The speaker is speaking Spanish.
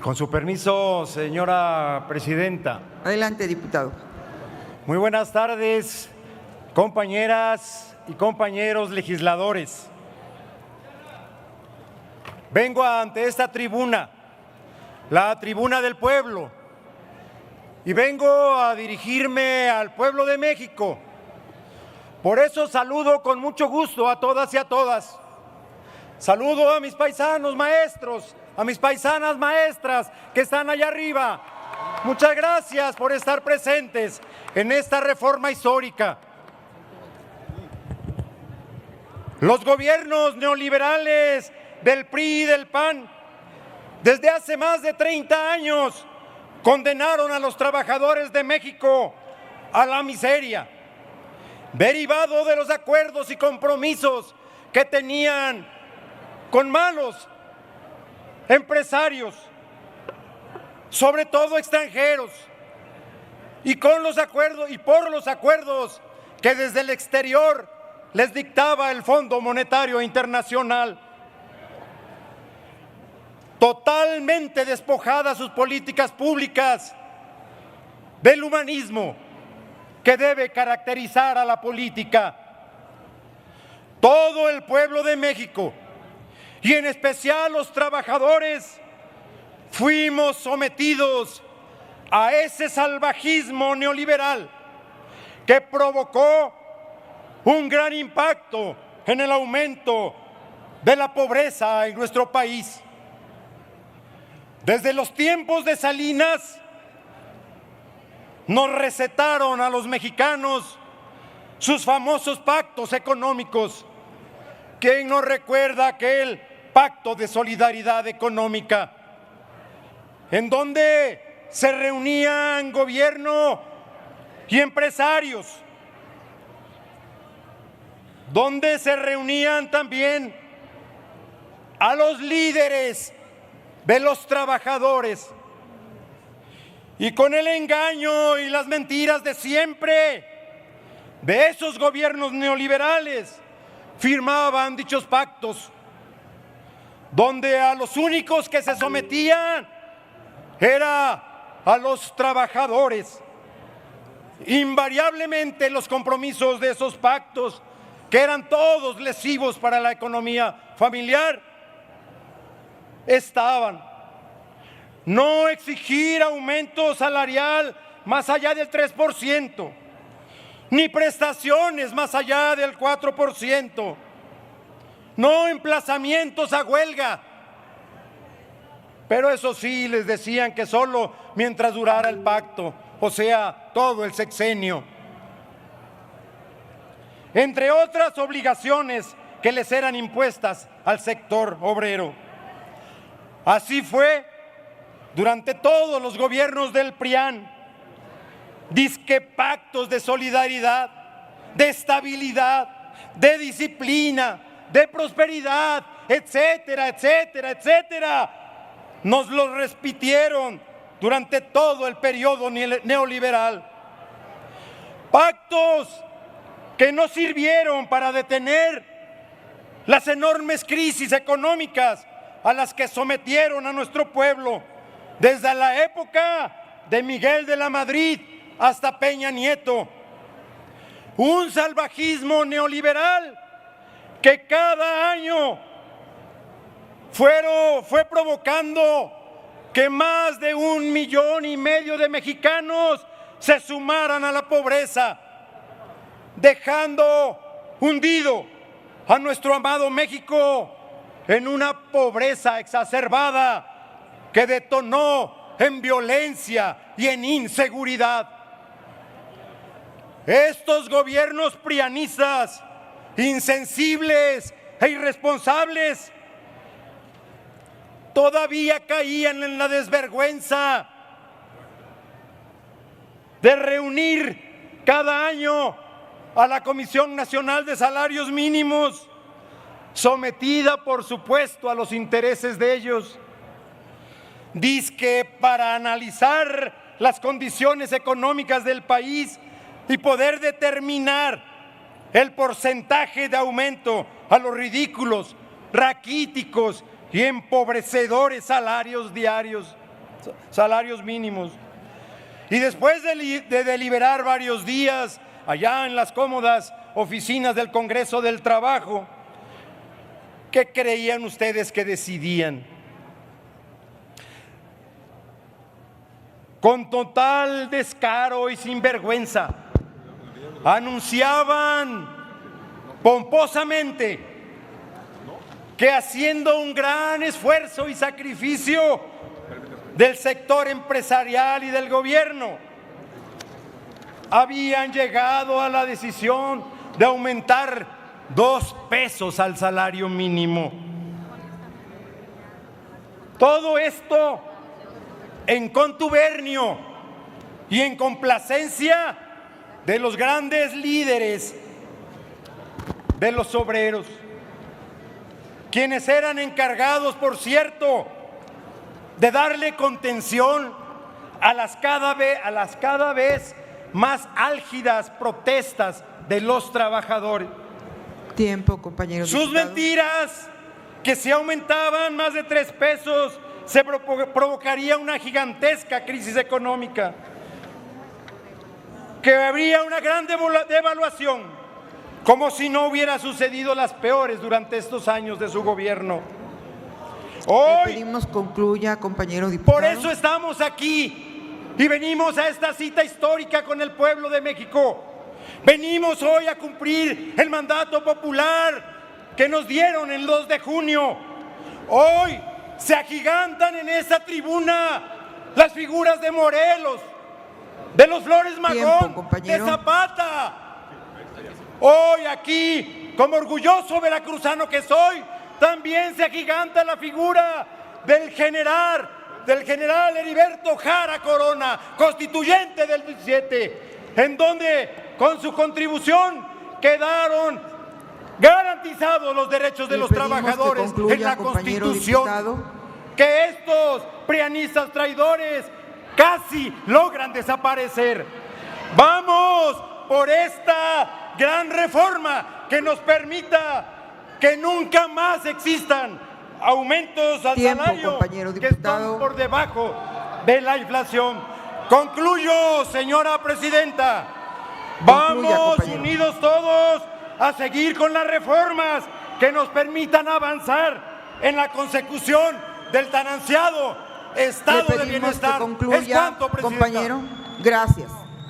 Con su permiso, señora presidenta. Adelante, diputado. Muy buenas tardes, compañeras y compañeros legisladores. Vengo ante esta tribuna, la tribuna del pueblo, y vengo a dirigirme al pueblo de México. Por eso saludo con mucho gusto a todas y a todas. Saludo a mis paisanos maestros, a mis paisanas maestras que están allá arriba. Muchas gracias por estar presentes en esta reforma histórica. Los gobiernos neoliberales del PRI y del PAN, desde hace más de 30 años, condenaron a los trabajadores de México a la miseria, derivado de los acuerdos y compromisos que tenían con malos empresarios, sobre todo extranjeros, y con los acuerdos y por los acuerdos que desde el exterior les dictaba el Fondo Monetario Internacional. Totalmente despojadas sus políticas públicas del humanismo que debe caracterizar a la política. Todo el pueblo de México, y en especial los trabajadores, fuimos sometidos a ese salvajismo neoliberal que provocó un gran impacto en el aumento de la pobreza en nuestro país. Desde los tiempos de Salinas, nos recetaron a los mexicanos sus famosos pactos económicos. ¿Quién no recuerda aquel pacto de solidaridad económica en donde se reunían gobierno y empresarios, donde se reunían también a los líderes de los trabajadores, y con el engaño y las mentiras de siempre de esos gobiernos neoliberales firmaban dichos pactos, donde a los únicos que se sometían era a los trabajadores. Invariablemente los compromisos de esos pactos, que eran todos lesivos para la economía familiar, estaban: no exigir aumento salarial más allá del 3%, ni prestaciones más allá del 4%, no emplazamientos a huelga, pero eso sí, les decían que solo mientras durara el pacto, o sea, todo el sexenio. Entre otras obligaciones que les eran impuestas al sector obrero. Así fue durante todos los gobiernos del PRIAN, disque pactos de solidaridad, de estabilidad, de disciplina, de prosperidad, etcétera, etcétera, etcétera. Nos lo repitieron durante todo el periodo neoliberal. Pactos que no sirvieron para detener las enormes crisis económicas a las que sometieron a nuestro pueblo desde la época de Miguel de la Madrid hasta Peña Nieto. Un salvajismo neoliberal que cada año fue provocando que más de 1,5 millones de mexicanos se sumaran a la pobreza, dejando hundido a nuestro amado México en una pobreza exacerbada que detonó en violencia y en inseguridad. Estos gobiernos prianistas, insensibles e irresponsables, todavía caían en la desvergüenza de reunir cada año a la Comisión Nacional de Salarios Mínimos, sometida por supuesto a los intereses de ellos, dizque para analizar las condiciones económicas del país y poder determinar el porcentaje de aumento a los ridículos, raquíticos y empobrecedores salarios diarios. salarios mínimos. Y después de deliberar varios días allá en las cómodas oficinas del Congreso del Trabajo, ¿qué creían ustedes que decidían? Con total descaro y sinvergüenza, anunciaban pomposamente que haciendo un gran esfuerzo y sacrificio del sector empresarial y del gobierno, habían llegado a la decisión de aumentar 2 pesos al salario mínimo. Todo esto en contubernio y en complacencia de los grandes líderes de los obreros, quienes eran encargados, por cierto, de darle contención a las cada vez más álgidas protestas de los trabajadores. Tiempo, compañero Sus diputado. mentiras, que si aumentaban más de 3 pesos, se provocaría una gigantesca crisis económica, que habría una gran devaluación, como si no hubiera sucedido las peores durante estos años de su gobierno. Le pedimos concluya, compañero diputado. Por eso estamos aquí y venimos a esta cita histórica con el pueblo de México. Venimos hoy a cumplir el mandato popular que nos dieron el 2 de junio. Hoy se agigantan en esta tribuna las figuras de Morelos, de los Flores Magón, de Zapata. Hoy aquí, como orgulloso veracruzano que soy, también se agiganta la figura del general Heriberto Jara Corona, constituyente del 17, en donde con su contribución quedaron garantizados los derechos de los trabajadores en la Constitución, que estos prianistas traidores casi logran desaparecer. Vamos por esta gran reforma que nos permita que nunca más existan aumentos al salario que están por debajo de la inflación. Concluyo, señora presidenta. Vamos unidos todos a seguir con las reformas que nos permitan avanzar en la consecución del tan ansiado estado de bienestar. Que concluya, compañero. Gracias.